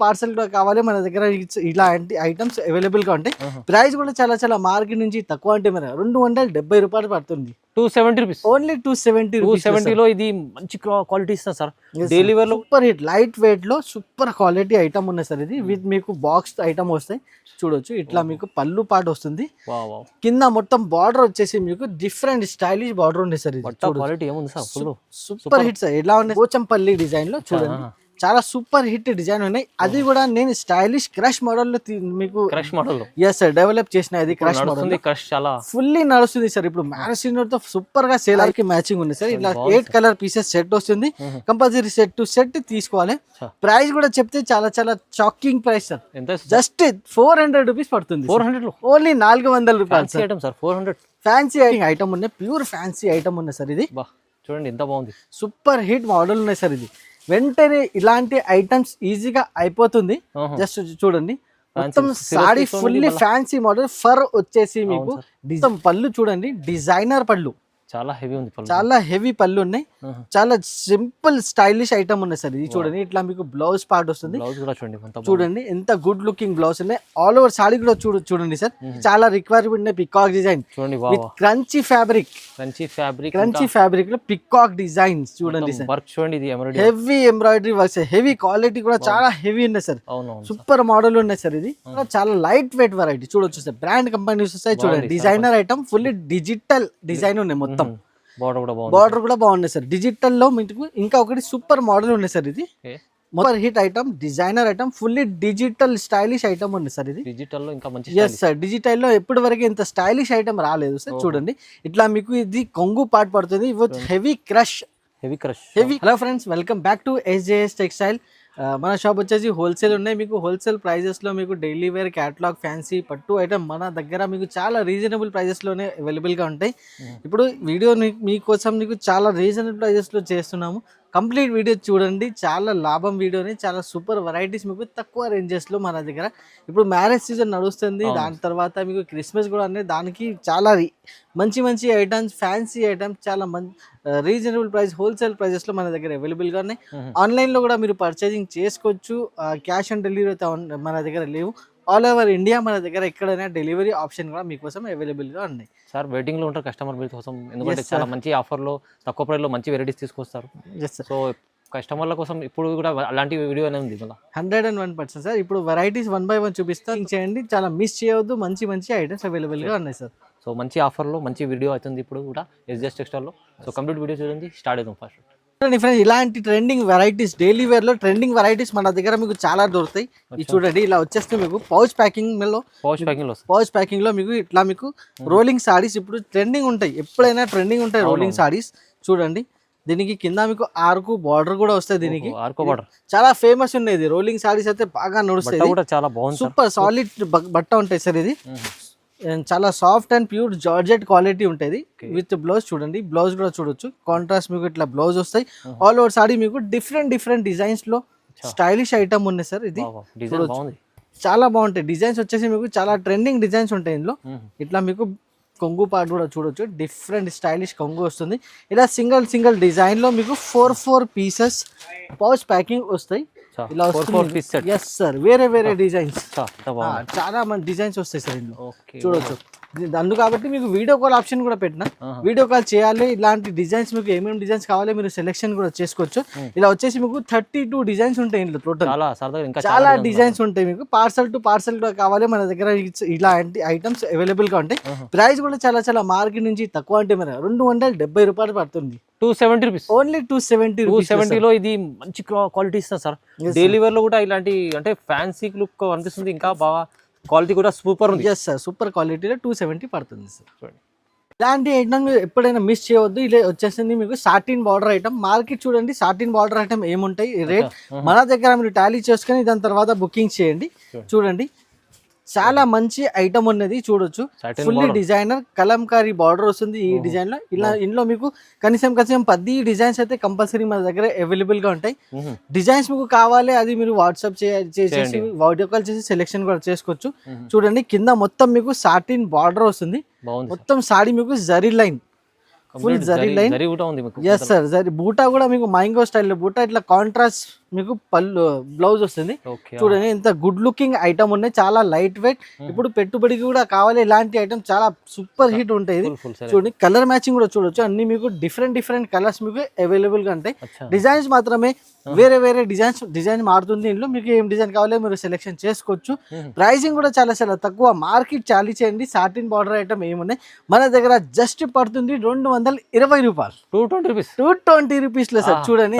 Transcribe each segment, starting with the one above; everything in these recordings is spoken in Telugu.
పార్సల్ కావాలి మన దగ్గర ఇలాంటి ఐటమ్స్ అవైలబుల్ గా ఉంటాయి. ప్రైస్ కూడా చాలా చాలా మార్కెట్ నుంచి తక్కువ అంటే మన 270 రూపాయలు పడుతుంది. 270 రూపీస్ ఓన్లీ 270 270 లో ఇది మంచి క్వాలిటీ ఇస్తా సార్. డైలీ వేర్ లో సూపర్ హిట్ లైట్ వెయిట్ లో సూపర్ క్వాలిటీ ఐటమ్ ఉన్నాయి సార్. ఇది విత్ మీకు బాక్స్ ఐటమ్ వస్తాయి చూడొచ్చు. ఇట్లా మీకు పళ్ళు పాటు వస్తుంది. కింద మొత్తం బార్డర్ వచ్చేసి మీకు డిఫరెంట్ స్టైలిష్ బార్డర్ ఉంది సార్. ఇది క్వాలిటీ ఏముంది సార్? Super hit sir. ఎలా ఉన్నాయి పోచంపల్లి డిజైన్ లో చూడండి. చాలా సూపర్ హిట్ డిజైన్ ఉన్నాయి. అది కూడా నేను స్టైలిష్ క్రష్ మోడల్ లో మీకు crush model yes sir develop చేసిన ఇది క్రష్ మోడల్. క్రష్ చాలా ఫుల్లీ నడుస్తుంది సార్. ఇప్పుడు మ్యారేజ్ తో సూపర్ గా సేల్ కి మ్యాచింగ్ ఉంది సార్. ఇట్లా 8 కలర్ పీసెస్ సెట్ వస్తుంది. కంపల్సరీ సెట్ టు సెట్ తీసుకోవాలి. ప్రైస్ కూడా చెప్తే చాలా చాలా shocking price sir. Just 400 rupees పడుతుంది. 400 లో ఓన్లీ 400 రూపాయలు సార్. 400 ఫ్యాన్సీ ఐటమ్ ఉన్నాయి. ప్యూర్ ఫ్యాన్సీ ఐటమ్ ఉన్నాయి సార్. ఇది చూడండి ఎంత బాగుంది. సూపర్ హిట్ మోడల్ ఉన్నాయి సార్. ఇది వెంటనే ఇలాంటి ఐటమ్స్ ఈజీగా అయిపోతుంది. జస్ట్ చూడండి మొత్తం saree fully fancy model. For వచ్చేసి మీకు డిజైన్ పళ్ళు చూడండి. డిజైనర్ పళ్ళు చాలా హెవీ ఉంది. చాలా హెవీ పళ్ళు ఉన్నాయి. చాలా సింపుల్ స్టైలిష్ ఐటమ్ ఉన్నాయి సార్. ఇది చూడండి ఇట్లా మీకు బ్లౌజ్ పార్ట్ వస్తుంది. చూడండి ఎంత గుడ్ లుకింగ్ బ్లౌజ్ ఉన్నాయి. ఆల్ ఓవర్ సాడీ కూడా చూడండి సార్. చాలా రిక్వైర్మెంట్ ఉన్నాయి. Peacock design with crunchy fabric. Crunchy fabric లో పికాక్ డిజైన్స్ చూడండి sir. Heavy embroidery works. Heavy quality కూడా చాలా హెవీ ఉన్నాయి సార్. సూపర్ మోడల్ ఉన్నాయి సార్. ఇది చాలా లైట్ వెయిట్ వెరైటీ చూడొచ్చు సార్. బ్రాండ్ కంపెనీస్ వస్తాయి చూడండి. Designer item fully digital design ఉన్నాయి. మొత్తం బార్డర్ కూడా బాగున్నాయి సార్. డిజిటల్ లో మీకు ఇంకా ఒకటి సూపర్ మోడల్ ఉన్నాయి సార్. ఇది మొత్తం hit item designer item fully digital stylish item ఉంది సార్. ఇది డిజిటల్ లో ఇంకా మంచి ఎస్ సార్. డిజిటల్ లో ఎప్పటి వరకు ఇంత స్టైలిష్ ఐటమ్ రాలేదు సార్. చూడండి ఇట్లా మీకు ఇది కొంగు పార్ట్ పడుతుంది. Heavy crush. Hello friends, welcome back to SJS textile. మన షాప్ వచ్చేసి హోల్సేల్ ఉన్నాయి. మీకు హోల్సేల్ ప్రైజెస్లో మీకు డైలీ వేర్ క్యాటలాగ్ ఫ్యాన్సీ పట్టు ఐటమ్ మన దగ్గర మీకు చాలా రీజనబుల్ ప్రైజెస్లోనే అవైలబుల్గా ఉంటాయి. ఇప్పుడు వీడియో మీకోసం మీకు చాలా రీజనబుల్ ప్రైజెస్లో చేస్తున్నాము. కంప్లీట్ వీడియో చూడండి. చాలా లాభం వీడియోని. చాలా సూపర్ వెరైటీస్ మీకు తక్కువ రేంజెస్లో మన దగ్గర. ఇప్పుడు మ్యారేజ్ సీజన్ నడుస్తుంది. దాని తర్వాత మీకు క్రిస్మస్ కూడా అనేది దానికి చాలా మంచి మంచి ఐటమ్స్ ఫ్యాన్సీ ఐటమ్స్ చాలా రీజనబుల్ ప్రైస్ హోల్సేల్ ప్రైజెస్లో మన దగ్గర అవైలబుల్గా ఉన్నాయి. ఆన్లైన్లో కూడా మీరు పర్చేసింగ్ చేసుకోవచ్చు. క్యాష్ ఆన్ డెలివరీ అయితే మన దగ్గర లేవు. ఆల్ ఓవర్ ఇండియా మన దగ్గర ఎక్కడైనా డెలివరీ ఆప్షన్ కూడా మీకోసం అవైలబుల్గా ఉన్నాయి సార్. వెయిటింగ్ లో ఉంటారు కస్టమర్ బిల్ కోసం. ఎందుకంటే చాలా మంచి ఆఫర్లో తక్కువ ప్రైస్ లో మంచి వెరైటీస్ తీసుకొస్తారు. సో కస్టమర్ల కోసం ఇప్పుడు కూడా అలాంటి వీడియో అనేది ఉంది. 101% సార్. ఇప్పుడు వెరైటీస్ 1 by 1 చూపిస్తాం. చేయండి. చాలా మిస్ చేయవద్దు. మంచి మంచి ఐటమ్స్ అవైలబుల్గా ఉన్నాయి సార్. సో మంచి ఆఫర్లో మంచి వీడియో అవుతుంది ఇప్పుడు కూడా SJS టెక్స్టైల్లో. సో కంప్లీట్ వీడియో చూడండి. స్టార్ట్ అవుతాం ఫస్ట్. ఫ్రెండ్స్ ఇలాంటి ట్రెండింగ్ వెరైటీస్ డైలీ వేర్ లో ట్రెండింగ్ వెరైటీస్ మన దగ్గర మీకు చాలా దొరుకుతాయి. ఇది చూడండి ఇలా వచ్చేస్తే మీకు పౌచ్ ప్యాకింగ్ లో మీకు ఇట్లా మీకు రోలింగ్ సారీస్ ఇప్పుడు ట్రెండింగ్ ఉంటాయి. ఎప్పుడైనా ట్రెండింగ్ ఉంటాయి రోలింగ్ సారీస్. చూడండి దీనికి కింద మీకు ఆర్కు బార్డర్ కూడా వస్తాయి. దీనికి చాలా ఫేమస్ ఉన్నాయి. రోలింగ్ సారీస్ అయితే బాగా నడుస్తాయి. సూపర్ సాలిడ్ బట్ట ఉంటాయి సార్. ఇది చాలా soft and pure georgette quality ఉంటుంది. విత్ బ్లౌజ్ చూడండి. బ్లౌజ్ కూడా చూడొచ్చు. కాంట్రాస్ట్ మీకు ఇట్లా బ్లౌజ్ వస్తాయి. ఆల్ ఓవర్ సారీ మీకు డిఫరెంట్ డిజైన్స్ లో స్టైలిష్ ఐటమ్ ఉన్నాయి సార్. ఇది చాలా బాగుంటాయి. డిజైన్స్ వచ్చేసి మీకు చాలా ట్రెండింగ్ డిజైన్స్ ఉంటాయి ఇందులో. ఇట్లా మీకు కొంగు పార్ట్ కూడా చూడొచ్చు. డిఫరెంట్ స్టైలిష్ కొంగు వస్తుంది. ఇలా సింగిల్ డిజైన్ లో మీకు 4 పీసెస్ పౌచ్ ప్యాకింగ్ వస్తాయి. ఇలా ఎస్ సార్. వేరే డిజైన్స్ చాలా మంది డిజైన్స్ వస్తాయి సార్ ఇందులో చూడొచ్చు. అందుకు కాబట్టి మీకు వీడియో కాల్ ఆప్షన్ కూడా పెట్టిన. వీడియో కాల్ చేయాలి. ఇలాంటి డిజైన్స్ మీకు ఏమేమి డిజైన్స్ కావాలి మీరు సెలెక్షన్ కూడా చేసుకోవచ్చు. ఇలా వచ్చేసి మీకు 32 డిజైన్స్ ఉంటాయి ఇందులో టోటల్. చాలా డిజైన్స్ ఉంటాయి. మీకు పార్సల్ టు పార్సల్ కూడా కావాలి మన దగ్గర ఇలాంటి ఐటమ్స్ అవైలబుల్ గా ఉంటాయి. ప్రైస్ కూడా చాలా చాలా మార్కెట్ నుంచి తక్కువ అంటే మన 270 రూపాయలు పడుతుంది. 270 రూపీస్ ఓన్లీ 270 లో ఇది మంచి క్వాలిటీ ఇస్తా సార్. డైలీ వేర్ లో కూడా ఇలాంటి అంటే ఫ్యాన్సీ లుక్ అనిపిస్తుంది. ఇంకా బాగా క్వాలిటీ కూడా సూపర్ ఉంది. Yes sir. సూపర్ క్వాలిటీలో 270 పడుతుంది సార్. ఇలాంటి ఐటమ్ ఎప్పుడైనా మిస్ చేయవద్దు. ఇలా వచ్చేసింది మీకు సాటిన్ బార్డర్ ఐటమ్. మార్కెట్ చూడండి సాటిన్ బార్డర్ ఐటమ్ ఏముంటాయి రేట్ మన దగ్గర మీరు టాలీ చేసుకుని దాని తర్వాత బుకింగ్ చేయండి. చూడండి చాలా మంచి ఐటమ్ ఉన్నది చూడొచ్చు. ఫుల్లీ డిజైనర్ కలంకారీ బార్డర్ వస్తుంది ఈ డిజైన్ లో. ఇలా ఇందులో మీకు కనీసం 10 డిజైన్స్ అయితే కంపల్సరీ మన దగ్గర అవైలబుల్ గా ఉంటాయి. డిజైన్స్ మీకు కావాలి అది మీరు వాట్సాప్ చేసేసి వీడియో కాల్ చేసి సెలెక్షన్ కూడా చేసుకోవచ్చు. చూడండి కింద మొత్తం మీకు సాటిన్ బార్డర్ వస్తుంది. మొత్తం సాడీ మీకు zari line full zari line. Yes sir. Zari బూటా కూడా మీకు మ్యాంగో స్టైల్లో బూటా ఇట్లా కాంట్రాస్ట్ మీకు పళ్ళు బ్లౌజ్ వస్తుంది. ఓకే చూడండి ఎంత గుడ్ లుకింగ్ ఐటమ్ ఉన్నాయి, చాలా లైట్ వెయిట్. ఇప్పుడు పెట్టుబడికి కూడా కావాలి ఇలాంటి ఐటమ్, చాలా సూపర్ హిట్ ఉంటాయి. చూడండి కలర్ మ్యాచింగ్ కూడా చూడొచ్చు, అన్ని మీకు డిఫరెంట్ కలర్స్ మీకు అవైలబుల్ గా ఉంటాయి. డిజైన్స్ మాత్రమే వేరే డిజైన్ మారుతుంది. ఇంట్లో మీకు ఏం డిజైన్ కావాలో మీరు సెలెక్షన్ చేసుకోవచ్చు. ప్రైసింగ్ కూడా చాలా తక్కువ, మార్కెట్ చాలీ చేయండి. సాటిన్ బార్డర్ ఐటమ్ ఏమున్నాయి మన దగ్గర జస్ట్ పడుతుంది 220 రూపాయలు, 220 రూపీస్ లో సార్. చూడండి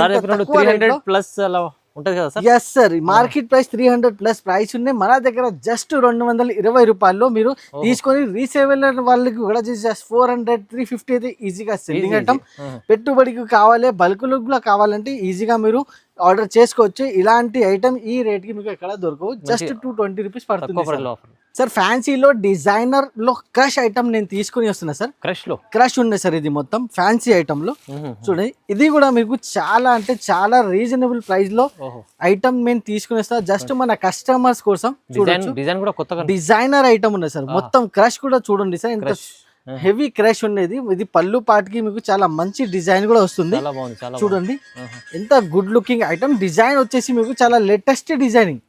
ప్లస్ అలా ఉంటది కదా sir. Yes sir, market price 300 plus price ఉన్నాయి. మన దగ్గర జస్ట్ 220 రూపాయల్లో మీరు తీసుకొని రీసేలర్ వాళ్ళకి కూడా జస్ట్ 400 350 అయితే ఈజీగా సెల్లింగ్ ఐటమ్. పెట్టుబడికి కావాలి, బల్క్ లో కావాలంటే ఈజీగా మీరు ఆర్డర్ చేసుకోవచ్చు. ఇలాంటి ఐటమ్ ఈ రేట్ కి మీకు ఎక్కడ దొరకవు, జస్ట్ 220 రూపీస్ పడుతుంది సార్. ఫ్యాన్సీలో డిజైనర్ లో క్రష్ ఐటమ్ నేను తీసుకుని వస్తున్నా సార్. క్రష్ ఉన్నాయి సార్, ఇది మొత్తం ఫ్యాన్సీ ఐటమ్ లో. చూడండి ఇది కూడా మీకు చాలా అంటే చాలా రీజనబుల్ ప్రైస్ లో ఐటమ్ నేను తీసుకుని వస్తా, జస్ట్ మన కస్టమర్స్ కోసం. చూడొచ్చు డిజైనర్ ఐటమ్ ఉన్నాయి సార్, మొత్తం క్రష్ కూడా చూడండి సార్, ఎంత హెవీ క్రష్ ఉండేది. ఇది పళ్ళు పాటికి మీకు చాలా మంచి డిజైన్ కూడా వస్తుంది. చూడండి ఎంత గుడ్ లుకింగ్ ఐటమ్. డిజైన్ వచ్చేసి మీకు చాలా లేటెస్ట్ డిజైనింగ్.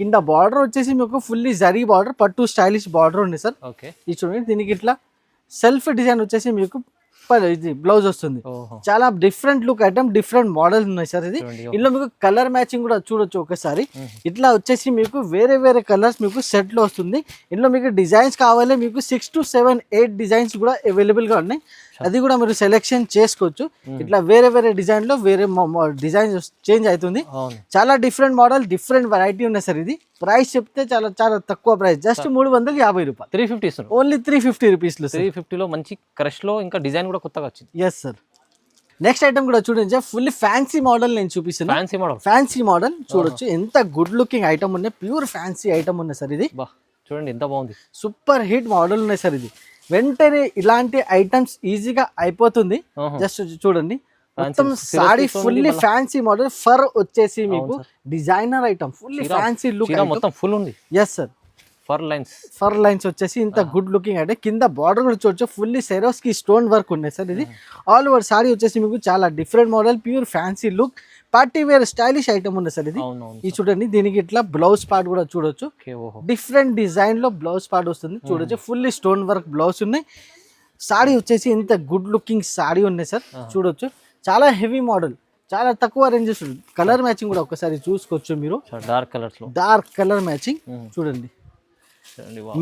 కింద బార్డర్ వచ్చేసి మీకు ఫుల్లీ జరీ బార్డర్, పట్టు స్టైలిష్ బార్డర్ ఉంది సార్. ఇది చూడండి, దీనికి ఇట్లా సెల్ఫ్ డిజైన్ వచ్చేసి మీకు ఇది బ్లౌజ్ వస్తుంది. చాలా different look item, different model ఉన్నాయి సార్. ఇది ఇందులో మీకు కలర్ మ్యాచింగ్ కూడా చూడొచ్చు ఒకసారి. ఇట్లా వచ్చేసి మీకు వేరే కలర్స్ మీకు సెట్ లో వస్తుంది. ఇందులో మీకు డిజైన్స్ కావాలి, మీకు 6 to 7 8 డిజైన్స్ కూడా అవైలబుల్ గా ఉన్నాయి. అది కూడా మీరు సెలెక్షన్ చేసుకోవచ్చు. ఇట్లా వేరే డిజైన్ లో వేరే డిజైన్ చేంజ్ అవుతుంది. చాలా డిఫరెంట్ మోడల్, డిఫరెంట్ వెరైటీ ఉన్నాయి సార్. ఇది ప్రైస్ చెప్తే చాలా తక్కువ ప్రైస్, జస్ట్ 350 రూపాయలు, 350 ఓన్లీ 350 రూపీస్ లో. 350 లో మంచి క్రష్ లో ఇంకా డిజైన్ కూడా కొత్తగా వచ్చింది. Yes sir. నెక్స్ట్ ఐటమ్ కూడా చూడండి, ఫుల్లీ ఫ్యాన్సీ మోడల్ నేను చూపిస్తాను. ఫ్యాన్సీ మోడల్ చూడొచ్చు, ఎంత గుడ్ లుకింగ్ ఐటమ్ ఉన్నాయి, ప్యూర్ ఫ్యాన్సీ ఐటమ్ ఉన్నాయి సార్. ఇది చూడండి ఎంత బాగుంది, సూపర్ హిట్ మోడల్ ఉన్నాయి సార్. ఇది వెంటనే ఇలాంటి ఐటమ్స్ ఈజీగా అయిపోతుంది. జస్ట్ చూడండి మొత్తం sorry fully fancy model. For వచ్చేసి మీకు designer item, fully fancy look మొత్తం ఫుల్ ఉంది. ఎస్ సార్, ఫర్ లైన్స్ వచ్చేసి ఇంత గుడ్ లుకింగ్ అంటే కింద బార్డర్ కూడా చూడొచ్చు, ఫుల్లీ సెరోస్కి స్టోన్ వర్క్ ఉన్నాయి సార్. ఇది ఆల్ ఓవర్ సారీ వచ్చేసి మీకు చాలా different model, pure fancy look, party wear stylish item ఉంది సార్. ఇది చూడండి, దీనికి ఇట్లా బ్లౌజ్ పార్ట్ కూడా చూడొచ్చు, డిఫరెంట్ డిజైన్ లో బ్లౌజ్ పార్ట్ వస్తుంది. చూడొచ్చు ఫుల్లీ స్టోన్ వర్క్ బ్లౌజ్ ఉన్నాయి. సారీ వచ్చేసి ఇంత గుడ్ లుకింగ్ సారీ ఉన్నాయి సార్. చూడొచ్చు చాలా హెవీ మోడల్, చాలా తక్కువ రేంజెస్. కలర్ మ్యాచింగ్ కూడా ఒకసారి చూసుకోవచ్చు మీరు, డార్క్ కలర్ మ్యాచింగ్. చూడండి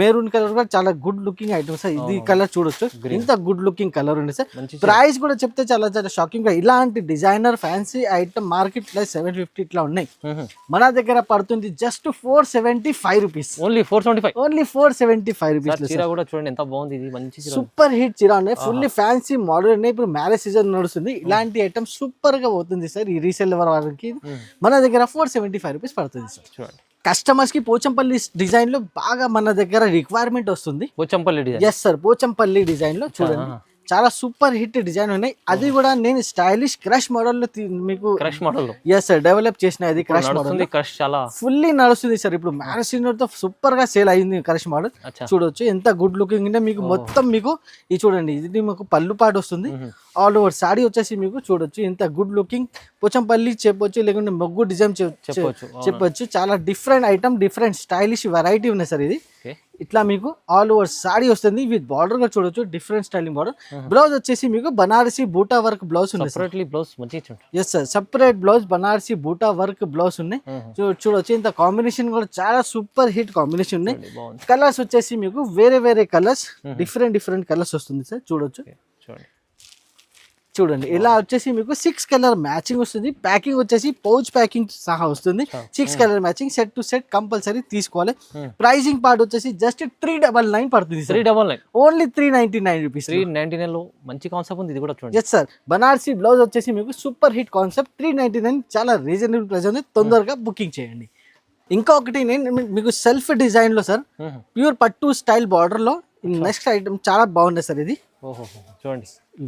మెరూన్ కలర్ కూడా చాలా గుడ్ లుకింగ్ ఐటమ్ సార్. ఇది కలర్ చూడొచ్చు, ఇంత గుడ్ లుకింగ్ కలర్ ఉంది సార్. ప్రైస్ కూడా చెప్తే చాలా షాకింగ్ గా. ఇలాంటి designer fancy item market price 750 ఇట్లా ఉన్నాయి. మన దగ్గర పడుతుంది జస్ట్ 475 రూపీస్, ఓన్లీ 475 రూపీస్. చూడండి ఎంత బాగుంది, ఇది మంచి సూపర్ హిట్ చీర ఉన్నాయి, ఫుల్లీ ఫ్యాన్సీ మోడల్ ఉన్నాయి. ఇప్పుడు మ్యారేజ్ సీజన్ నడుస్తుంది, ఇలాంటి ఐటమ్ సూపర్ గా పోతుంది సార్. ఈ రీసేల్ వారికి మన దగ్గర 475 రూపీస్ పడుతుంది సార్. చూడండి కస్టమర్స్ కి పోచంపల్లి డిజైన్ లో బాగా మన దగ్గర రిక్వైర్మెంట్ వస్తుంది. ఎస్ సార్, పోచంపల్లి డిజైన్ లో చూడండి చాలా సూపర్ హిట్ డిజైన్ ఉన్నాయి. అది కూడా నేను స్టైలిష్ క్రష్ మోడల్ లో మీకు ఎస్ సార్ డెవలప్ చేసిన. ఇది క్రష్ మోడల్ ఫుల్లీ నడుస్తుంది సార్. ఇప్పుడు మ్యారేజ్ సీజన్ తో సూపర్ గా సేల్ అయింది క్రష్ మోడల్. చూడొచ్చు ఎంత గుడ్ లుకింగ్ అంటే మీకు మొత్తం మీకు ఇది చూడండి, ఇది మీకు పళ్ళు పాటు వస్తుంది. ఆల్ ఓవర్ సారీ వచ్చేసి మీకు చూడొచ్చు ఎంత గుడ్ లుకింగ్. పోచంపల్లి చెప్పొచ్చు, లేకుంటే మొగ్గు డిజైన్ చెప్పొచ్చు. చాలా different item, different stylish variety ఉన్నాయి సార్. ఇది ఇట్లా మీకు ఆల్ ఓవర్ సారీ వస్తుంది విత్ బార్డర్ గా చూడొచ్చు, డిఫరెంట్ స్టైలింగ్ బార్డర్. బ్లౌజ్ వచ్చేసి మీకు బనారసి బూటా వర్క్ బ్లౌజ్ ఉంది. Yes sir, separate blouse Banarasi బూటా వర్క్ బ్లౌజ్ ఉన్నాయి. చూడొచ్చు ఇంత కాంబినేషన్ కూడా చాలా సూపర్ హిట్ కాంబినేషన్ ఉన్నాయి. కలర్స్ వచ్చేసి మీకు వేరే కలర్స్, డిఫరెంట్ కలర్స్ వస్తుంది సార్. చూడండి ఇలా వచ్చేసి మీకు 6 కలర్ మ్యాచింగ్ వస్తుంది. ప్యాకింగ్ వచ్చేసి పౌచ్ ప్యాకింగ్ సహా వస్తుంది. 6 colour matching, set to set compulsory తీసుకోవాలి. ప్రైసింగ్ పార్ట్ వచ్చేసి జస్ట్ 399 పడుతుంది. 399 ఓన్లీ 399 రూపీస్. 399 లో మంచి కాన్సెప్ట్ ఉంది. ఇది కూడా చూడండి. ఎస్ సార్, బనారసి బ్లౌజ్ వచ్చేసి మీకు సూపర్ హిట్ కాన్సెప్ట్. 399 చాలా రీజనబుల్ ప్రైస్ ఉంది. తొందరగా బుకింగ్ చేయండి. ఇంకా ఒకటి నేను మీకు సెల్ఫ్ డిజైన్ లో సార్, ప్యూర్ పట్టు స్టైల్ బార్డర్ లో నెక్స్ట్ ఐటమ్ చాలా బాగుంది సార్. ఇది చూడండి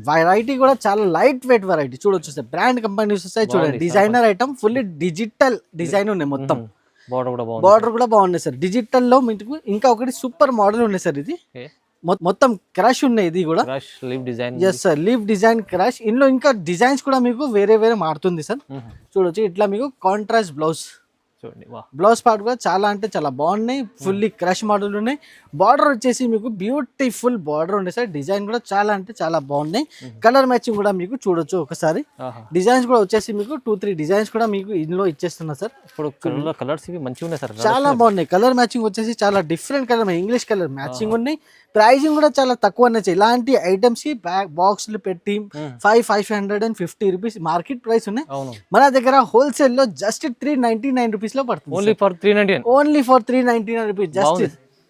వెరైటీ కూడా చాలా లైట్ వెయిట్ వెరైటీ. చూడొచ్చు సార్, బ్రాండ్ కంపెనీస్ వస్తాయి. చూడండి designer item, fully digital design ఉన్నాయి. మొత్తం బార్డర్ కూడా బాగుంది సార్. డిజిటల్ లో మీకు ఇంకా ఒకటి సూపర్ మోడల్ ఉంది సార్. ఇది మొత్తం క్రష్ ఉన్నాయి ఇది కూడా. Crush leaf design. Yes sir, leaf design crush. ఇందులో ఇంకా డిజైన్స్ కూడా మీకు వేరే వేరే మారుతుంది సార్. చూడొచ్చు ఇట్లా మీకు కాంట్రాస్ట్ బ్లౌజ్. చూడండి బ్లౌజ్ పార్ట్ కూడా చాలా అంటే చాలా బాగున్నాయి. ఫుల్లీ క్రష్ మోడల్ ఉన్నాయి. బార్డర్ వచ్చేసి మీకు బ్యూటిఫుల్ బార్డర్ ఉంది సార్. డిజైన్ కూడా చాలా అంటే చాలా బాగున్నాయి. కలర్ మ్యాచింగ్ కూడా మీకు చూడొచ్చు ఒకసారి. డిజైన్స్ కూడా వచ్చేసి మీకు 2-3 డిజైన్స్ కూడా మీకు ఇందులో ఇచ్చేస్తున్నా సార్. ఇప్పుడు కలర్స్ ఇవి మంచిగా ఉన్నాయి సార్, చాలా బాగున్నాయి. కలర్ మ్యాచింగ్ వచ్చేసి చాలా different colour, English colour matching ఉన్నాయి. ప్రైజింగ్ కూడా చాలా తక్కువ ఉన్నాయి. ఇలాంటి ఐటమ్స్ కి బాక్స్లు పెట్టి 550 రూపీస్ మార్కెట్ ప్రైస్ ఉన్నాయి. మన దగ్గర హోల్సేల్ లో జస్ట్ 399 రూపీస్ లో పడుతుంది. Only for 399. Only for 399 rupees just.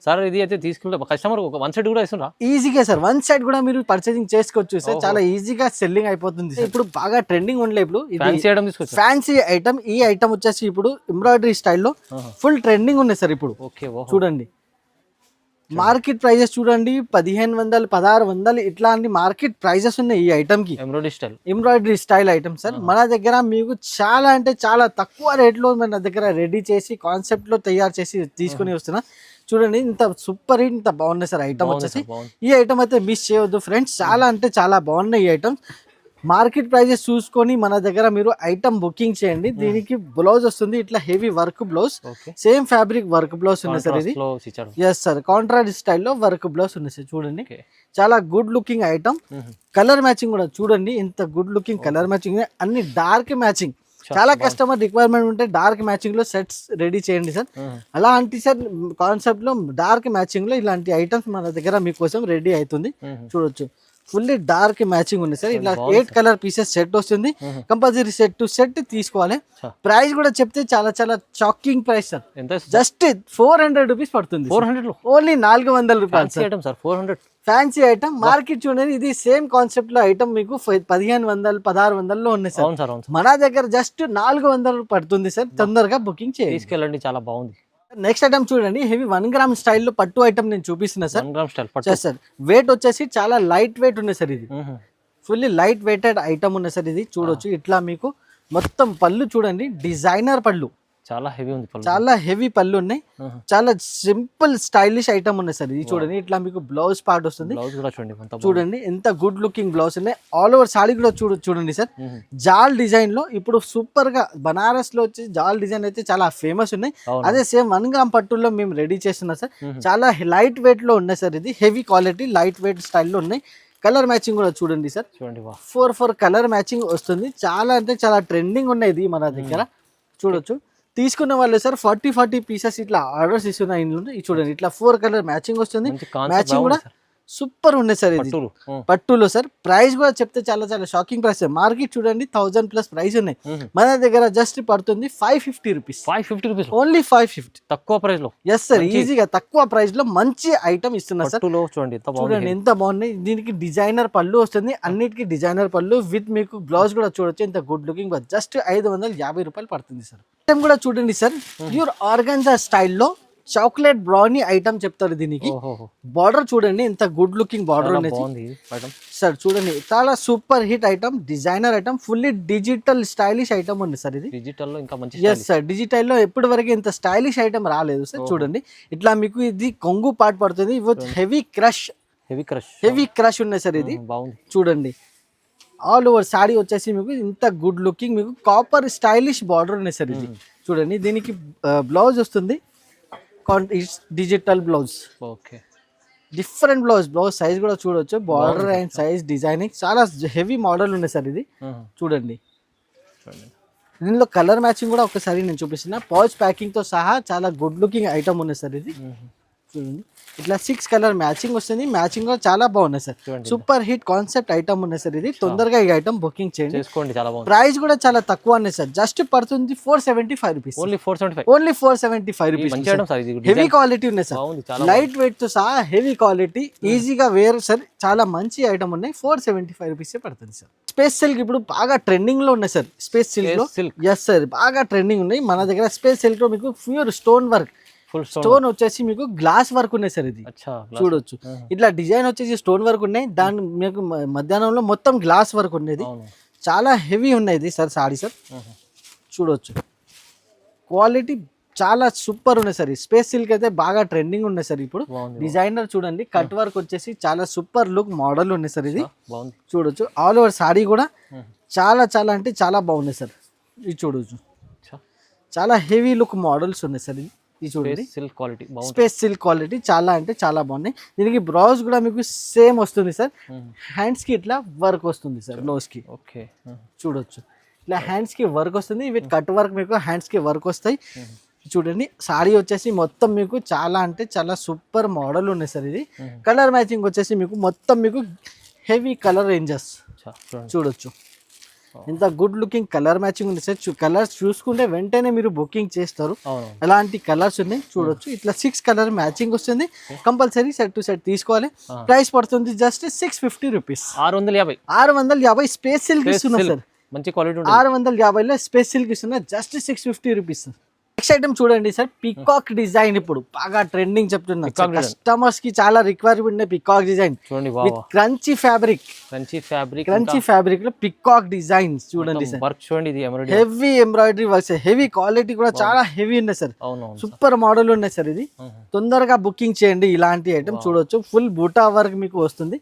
Sir ఇది అయితే తీసుకుంటే కస్టమర్ వన్ సైడ్ కూడా ఇస్తుందా? ఈజీగా సార్, వన్ సైడ్ కూడా మీరు పర్చేసింగ్ చేసుకోవచ్చు సార్. చాలా ఈజీగా సెల్లింగ్ అయిపోతుంది. ఇప్పుడు బాగా ట్రెండింగ్ ఉండలే ఇప్పుడు ఫ్యాన్సీ ఐటమ్. ఈ ఐటమ్ వచ్చేసి ఇప్పుడు ఎంబ్రాయిడరీ స్టైల్లో ఫుల్ ట్రెండింగ్ ఉన్నాయి సార్ ఇప్పుడు. చూడండి మార్కెట్ ప్రైజెస్ చూడండి 1500, 1600 ఇట్లాంటి మార్కెట్ ప్రైజెస్ ఉన్నాయి ఈ ఐటమ్ కి. Embroidery style item sir. మన దగ్గర మీకు చాలా అంటే చాలా తక్కువ రేట్ లో మన దగ్గర రెడీ చేసి కాన్సెప్ట్ లో తయారు చేసి తీసుకుని వస్తున్నా. చూడండి ఇంత సూపర్ హిట్, ఇంత బాగున్నాయి సార్ ఐటమ్ వచ్చేసి. ఈ ఐటమ్ అయితే మిస్ చేయవద్దు ఫ్రెండ్స్, చాలా అంటే చాలా బాగున్నాయి ఈ ఐటమ్. మార్కెట్ ప్రైజెస్ చూసుకొని మన దగ్గర మీరు ఐటమ్ బుకింగ్ చేయండి. దీనికి బ్లౌజ్ వస్తుంది ఇట్లా heavy work blouse, same fabric work blouse ఉంది సార్ ఇది. ఎస్ సార్, కాంట్రాస్ట్ స్టైల్లో వర్క్ బ్లౌజ్ ఉంది సార్. చూడండి చాలా good looking item. Colour matching కూడా చూడండి ఇంత గుడ్ లుకింగ్ కలర్ మ్యాచింగ్. అన్ని డార్క్ మ్యాచింగ్. చాలా కస్టమర్ రిక్వైర్మెంట్ ఉంటే డార్క్ మ్యాచింగ్ లో సెట్స్ రెడీ చేయండి సార్. అలాంటి సార్ కాన్సెప్ట్ లో డార్క్ మ్యాచింగ్ లో ఇలాంటి ఐటమ్స్ మన దగ్గర మీకోసం రెడీ అవుతుంది. చూడొచ్చు ఫుల్లీ డార్క్ మ్యాచింగ్ ఉంది సార్. ఇట్లా 8 కలర్ పీసెస్ సెట్ వస్తుంది. కంపల్సరీ సెట్ టు సెట్ తీసుకోవాలి. ప్రైస్ కూడా చెప్తే చాలా చాలా shocking price sir. Just 400 rupees పడుతుంది. 400 ఓన్లీ 400 రూపాయలు. ఫ్యాన్సీ ఐటమ్ మార్కెట్ చూడండి. ఇది సేమ్ కాన్సెప్ట్ లో ఐటమ్ మీకు 1500, 1600 లో ఉన్నాయి సార్. మన దగ్గర జస్ట్ 400 పడుతుంది సార్. తొందరగా బుకింగ్ చేయండి, తీసుకెళ్ళండి. చాలా బాగుంది. నెక్స్ట్ ఐటమ్ చూడండి హెవీ 1 గ్రామ్ స్టైల్లో పట్టు ఐటమ్ నేను చూపిస్తున్నా సార్. సార్ వెయిట్ వచ్చేసి చాలా లైట్ వెయిట్ ఉన్నాయి సార్. ఇది ఫుల్లీ లైట్ వెయిటెడ్ ఐటమ్ ఉన్నాయి సార్. ఇది చూడొచ్చు ఇట్లా మీకు మొత్తం పళ్ళు చూడండి డిజైనర్ పళ్ళు. చాలా హెవీ ఉంది, చాలా హెవీ పళ్ళు ఉన్నాయి. చాలా సింపుల్ స్టైలిష్ ఐటమ్ ఉన్నాయి సార్. ఇది చూడండి ఇట్లా మీకు బ్లౌజ్ పార్ట్ వస్తుంది. చూడండి ఎంత గుడ్ లుకింగ్ బ్లౌజ్ ఉన్నాయి. ఆల్ ఓవర్ సాడీ కూడా చూడండి సార్. జాల్ డిజైన్ లో ఇప్పుడు సూపర్ గా బనారస్ లో వచ్చి జాల్ డిజైన్ అయితే చాలా ఫేమస్ ఉన్నాయి. అదే సేమ్ 1 గ్రామ్ పట్టుల్లో మేము రెడీ చేస్తున్నాం సార్. చాలా లైట్ వెయిట్ లో ఉన్నాయి సార్. ఇది హెవీ క్వాలిటీ లైట్ వెయిట్ స్టైల్లో ఉన్నాయి. కలర్ మ్యాచింగ్ కూడా చూడండి సార్. 4 కలర్ మ్యాచింగ్ వస్తుంది. చాలా అంటే చాలా ట్రెండింగ్ ఉన్నాయి ఇది మన దగ్గర. చూడొచ్చు తీసుకున్న వాళ్ళు సార్ 40 పీసెస్ ఇట్లా ఆర్డర్స్ ఇస్తున్నాయి. ఇందులో చూడండి ఇట్లా 4 కలర్ మ్యాచింగ్ వస్తుంది. మ్యాచింగ్ కూడా సూపర్ ఉన్నాయి సార్. ఇది పట్టులో సార్. ప్రైస్ కూడా చెప్తే చాలా చాలా షాకింగ్ ప్రైస్. మార్కెట్ చూడండి 1000+ ప్రైస్ ఉన్నాయి. మన దగ్గర జస్ట్ పడుతుంది 550 రూపీస్. ఓన్లీ 550 తక్కువ ప్రైస్ లో. ఎస్ సార్, ఈజీగా తక్కువ ప్రైస్ లో మంచి ఐటమ్ ఇస్తున్నారు సార్. చూడండి ఎంత బాగున్నాయి. దీనికి డిజైనర్ పళ్ళు వస్తుంది. అన్నిటికీ డిజైనర్ పళ్ళు విత్ మీకు బ్లౌజ్ కూడా చూడొచ్చు. ఇంత గుడ్ లుకింగ్. జస్ట్ 550 రూపాయలు పడుతుంది సార్. ఐటమ్ కూడా చూడండి సార్ ప్యూర్ ఆర్గాన్జా స్టైల్లో చాక్లెట్ బ్రౌనీ ఐటమ్ చెప్తారు దీనికి. బార్డర్ చూడండి ఎంత గుడ్ లుకింగ్ బార్డర్ అనేది సార్. చూడండి చాలా super hit item, designer item, fully digital stylish item ఉంది సార్. ఇది డిజిటల్ లో ఇంకా మంచి. ఎస్ సార్, డిజిటల్ లో ఎప్పటి వరకు ఇంత స్టైలిష్ ఐటమ్ రాలేదు సార్. చూడండి ఇట్లా మీకు ఇది కొంగు పార్ట్ పడుతుంది. హెవీ క్రష్ ఉన్నాయి సార్. ఇది చూడండి ఆల్ ఓవర్ సాడీ వచ్చేసి మీకు ఇంత గుడ్ లుకింగ్ మీకు కాపర్ స్టైలిష్ బార్డర్ ఉన్నాయి సార్. ఇది చూడండి దీనికి బ్లౌజ్ వస్తుంది digital blouse. Different blouse size కూడా చూడొచ్చు. బార్డర్ అండ్ సైజ్ డిజైనింగ్ చాలా హెవీ మోడల్ ఉన్నాయి సార్. ఇది చూడండి దీనిలో కలర్ మ్యాచింగ్ కూడా ఒకసారి నేను చూపిస్తున్నా. పౌచ్ ప్యాకింగ్ తో సహా చాలా గుడ్ లుకింగ్ ఐటమ్ ఉన్నాయి సార్. ఇది చూడండి ఇట్లా 6 కలర్ మ్యాచింగ్ వస్తుంది. మ్యాచింగ్ కూడా చాలా బాగున్నాయి sir. Super hit concept item ఉన్నాయి సార్. ఇది తొందరగా ఈ ఐటమ్ బుకింగ్ చేయండి. ప్రైస్ కూడా చాలా తక్కువ ఉన్నాయి సార్. జస్ట్ పడుతుంది 475 rupees. Only 475 rupees. Heavy quality ఉన్నాయి సార్. లైట్ వెయిట్ తో సహా హెవీ క్వాలిటీ, ఈజీగా వేర్ సార్. చాలా మంచి ఐటమ్ ఉన్నాయి. 475 రూపీస్ పడుతుంది సార్. స్పేస్ సిల్క్ ఇప్పుడు బాగా ట్రెండింగ్ లో ఉన్నాయి సార్. స్పేస్ సిల్క్ లో ఎస్ సార్ బాగా ట్రెండింగ్ ఉన్నాయి మన దగ్గర. స్పేస్ సిల్క్ లో మీకు ప్యూర్ స్టోన్ వర్క్, స్టోన్ వచ్చేసి మీకు గ్లాస్ వర్క్ ఉన్నాయి సార్. ఇది చూడొచ్చు ఇట్లా డిజైన్ వచ్చేసి స్టోన్ వర్క్ ఉన్నాయి. దాని మీకు మధ్యాహ్నంలో మొత్తం గ్లాస్ వర్క్ ఉండేది. చాలా హెవీ ఉన్నాయి సార్ సారీ సార్. చూడొచ్చు క్వాలిటీ చాలా సూపర్ ఉన్నాయి సార్. స్పేస్ సిల్క్ అయితే బాగా ట్రెండింగ్ ఉన్నాయి సార్ ఇప్పుడు. బాగుంది. డిజైనర్ చూడండి, కట్ వర్క్ వచ్చేసి చాలా సూపర్ లుక్ మోడల్ ఉన్నాయి సార్. ఇది బాగుంది చూడొచ్చు. ఆల్ ఓవర్ సాడీ కూడా చాలా చాలా అంటే చాలా బాగున్నాయి సార్. ఇది చూడొచ్చు, చాలా హెవీ లుక్ మోడల్స్ ఉన్నాయి సార్. ఇది చూడండి, సిల్క్ క్వాలిటీ బాగుంది. స్పేస్ సిల్క్ క్వాలిటీ చాలా అంటే చాలా బాగున్నాయి. దీనికి బ్లౌజ్ కూడా మీకు సేమ్ వస్తుంది సార్. హ్యాండ్స్ కి ఇట్లా వర్క్ వస్తుంది సార్. బ్లౌజ్ కి ఓకే చూడొచ్చు, ఇట్లా హ్యాండ్స్ కి వర్క్ వస్తుంది. విత్ కట్ వర్క్ మీకు హ్యాండ్స్ కి వర్క్ వస్తాయి. చూడండి, సాడీ వచ్చేసి మొత్తం మీకు చాలా అంటే చాలా సూపర్ మోడల్ ఉన్నాయి సార్. ఇది కలర్ మ్యాచింగ్ వచ్చేసి మీకు మొత్తం మీకు హెవీ కలర్ రేంజెస్ చూడొచ్చు. ఇంత గుడ్ లుకింగ్ కలర్ మ్యాచింగ్ ఉంది సార్. కలర్స్ చూసుకుంటే వెంటనే మీరు బుకింగ్ చేస్తారు. ఎలాంటి కలర్స్ ఉన్నాయి చూడొచ్చు. ఇట్లా 6 కలర్ మ్యాచింగ్ వస్తుంది. కంపల్సరీ సెట్ టు సెట్ తీసుకోవాలి. ప్రైస్ పడుతుంది జస్ట్ 650 రూపీస్. 650 స్పేస్ సిల్క్ ఇస్తున్నా సార్. మంచి క్వాలిటీ 650లో స్పేస్ సిల్క్ ఇస్తున్నా జస్ట్ 650 రూపీస్. నెక్స్ట్ ఐటమ్ చూడండి సార్, పికాక్ డిజైన్ ఇప్పుడు బాగా ట్రెండింగ్ చెప్తున్నా. కస్టమర్స్ కి చాలా రిక్వైర్మెంట్ ఉన్నాయి పికాక్ డిజైన్. చూడండి, క్రంచీ ఫ్యాబ్రిక్ లో పికాక్ డిజైన్ చూడండి సార్. వర్క్ చూడండి, ఇది heavy embroidery works, heavy quality కూడా చాలా హెవీ ఉన్నాయి సార్. సూపర్ మోడల్ ఉన్నాయి సార్. ఇది తొందరగా బుకింగ్ చేయండి. ఇలాంటి ఐటమ్ చూడొచ్చు. ఫుల్ బూటా వర్క్ మీకు వస్తుంది.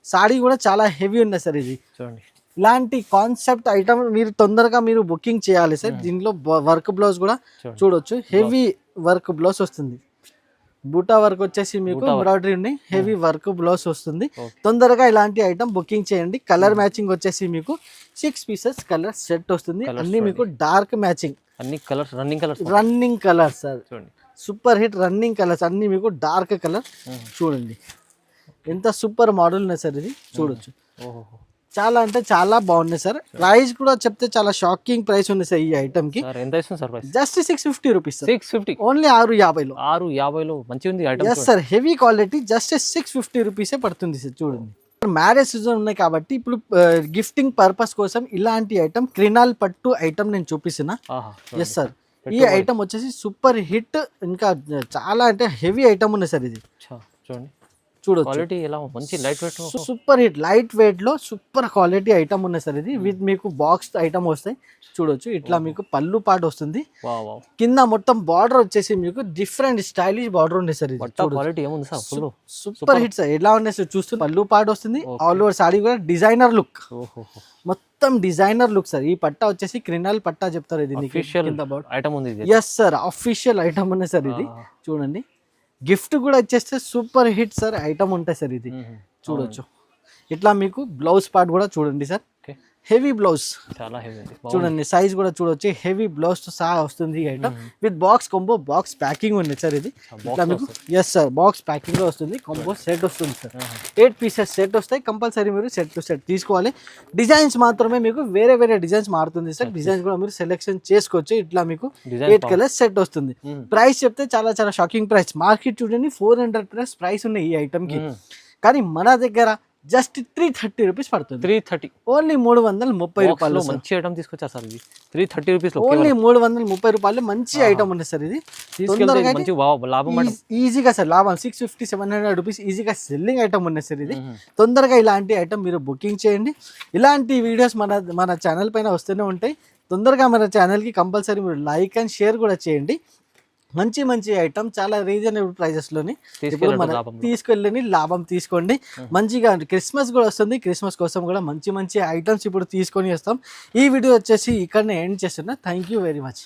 సాడీ కూడా చాలా హెవీ ఉన్నాయి సార్. ఇది చూడండి, ఇలాంటి కాన్సెప్ట్ ఐటమ్ మీరు తొందరగా మీరు బుకింగ్ చేయాలి సార్. దీంట్లో వర్క్ బ్లౌజ్ కూడా చూడొచ్చు. హెవీ వర్క్ బ్లౌజ్ వస్తుంది. బూటా వర్క్ వచ్చేసి మీకు ఎంబ్రాయిడరీ ఉన్నాయి. హెవీ వర్క్ బ్లౌజ్ వస్తుంది. తొందరగా ఇలాంటి ఐటమ్ బుకింగ్ చేయండి. కలర్ మ్యాచింగ్ వచ్చేసి మీకు 6 పీసెస్ కలర్ సెట్ వస్తుంది. అన్ని మీకు డార్క్ మ్యాచింగ్, అన్ని colours running colours sir. Super hit running colours అన్ని మీకు డార్క్ కలర్. చూడండి ఎంత సూపర్ మోడల్ ఉన్నాయి సార్. ఇది చూడొచ్చు, చాలా అంటే చాలా బాగున్నాయి సార్. ప్రైస్ కూడా చెప్తే చాలా షాకింగ్ ప్రైస్ ఉంది సార్ ఈ ఐటమ్ కి. Just 650 rupees. 650 ఓన్లీ 650లో. 650లో మంచి ఉంది item. Yes sir, heavy quality. Just 650 రూపీసే పడుతుంది సార్. చూడండి, మ్యారేజ్ సీజన్ ఉన్నాయి కాబట్టి ఇప్పుడు గిఫ్టింగ్ పర్పస్ కోసం ఇలాంటి ఐటమ్ క్రినాల్ పట్టు ఐటమ్ నేను చూపిస్తున్నా. ఎస్ సార్, ఈ ఐటమ్ వచ్చేసి సూపర్ హిట్. ఇంకా చాలా అంటే హెవీ ఐటమ్ ఉన్నాయి సార్. ఇది చూడండి, చూడొచ్చు. క్వాలిటీ ఎలా మంచి light weight, super hit light weight లో సూపర్ క్వాలిటీ ఐటమ్ ఉన్నాయి సార్. ఇది విత్ మీకు బాక్స్ ఐటమ్ వస్తాయి. చూడొచ్చు, ఇట్లా మీకు పళ్ళు పాటు వస్తుంది. కింద మొత్తం బార్డర్ వచ్చేసి మీకు డిఫరెంట్ స్టైలిష్ బార్డర్ ఉంది సార్. ఇది క్వాలిటీ ఏముంది సార్, సూపర్ హిట్ సార్. ఎలా ఉన్నాయి సార్ చూస్తూ పళ్ళు పాటు వస్తుంది. ఆల్ ఓవర్ సాడీ కూడా డిజైనర్ లుక్, మొత్తం డిజైనర్ లుక్ సార్. ఈ పట్టా వచ్చేసి క్రినాల్ పట్టా చెప్తారు. ఇది ఐటమ్ ఉంది. ఎస్ సార్, అఫీషియల్ ఐటమ్ ఉన్నాయి సార్. ఇది చూడండి, గిఫ్ట్ కూడా ఇచ్చేస్తే సూపర్ హిట్ సార్ ఐటమ్ ఉంటాయి సార్. ఇది చూడొచ్చు. ఇట్లా మీకు బ్లౌజ్ పార్ట్ కూడా చూడండి సార్. హెవీ బ్లౌజ్, చాలా హెవీ చూడండి. సైజ్ కూడా చూడొచ్చు. హెవీ బ్లౌజ్ తో సహా వస్తుంది ఈ item. With box combo box packing ఉంది సార్. ఇది ఇట్లా మీకు ఎస్ సార్ బాక్స్ ప్యాకింగ్ లో వస్తుంది. కొంబో సెట్ వస్తుంది సార్. 8 పీసెస్ సెట్ వస్తాయి. కంపల్సరీ మీరు సెట్ టు సెట్ తీసుకోవాలి. డిజైన్స్ మాత్రమే మీకు వేరే వేరే డిజైన్స్ మారుతుంది సార్. డిజైన్స్ కూడా మీరు సెలెక్షన్ చేసుకోవచ్చు. ఇట్లా మీకు 8 కలర్స్ సెట్ వస్తుంది. ప్రైస్ చెప్తే చాలా చాలా షాకింగ్ ప్రైస్. మార్కెట్ చూడండి 400+ ప్రైస్ ఉన్నాయి ఈ ఐటమ్ కి. కానీ మన దగ్గర జస్ట్ 330 రూపీస్ పడుతుంది. 330 ఓన్లీ 330 రూపాయలు. మంచి ఐటమ్ తీసుకొచ్చా సార్. ఇది 330 రూపీస్ ఓన్లీ 330 రూపాయలు మంచి ఐటమ్ ఉంది సార్. ఇది ఈజీగా సార్ లాభం. 650-700 రూపీస్ ఈజీగా సెల్లింగ్ ఐటమ్ ఉంది సార్. ఇది తొందరగా ఇలాంటి ఐటమ్ మీరు బుకింగ్ చేయండి. ఇలాంటి వీడియోస్ మన ఛానల్ పైన వస్తూనే ఉంటాయి. తొందరగా మన ఛానల్కి కంపల్సరీ మీరు లైక్ అండ్ షేర్ కూడా చేయండి. మంచి ఐటమ్ చాలా రీజనబుల్ ప్రైజెస్లోని ఇప్పుడు మనం తీసుకెళ్ళని లాభం తీసుకోండి. మంచిగా క్రిస్మస్ కూడా వస్తుంది. క్రిస్మస్ కోసం కూడా మంచి ఐటమ్స్ ఇప్పుడు తీసుకొని వస్తాం. ఈ వీడియో వచ్చేసి ఇక్కడనే ఎండ్ చేస్తున్నా. Thank you very much.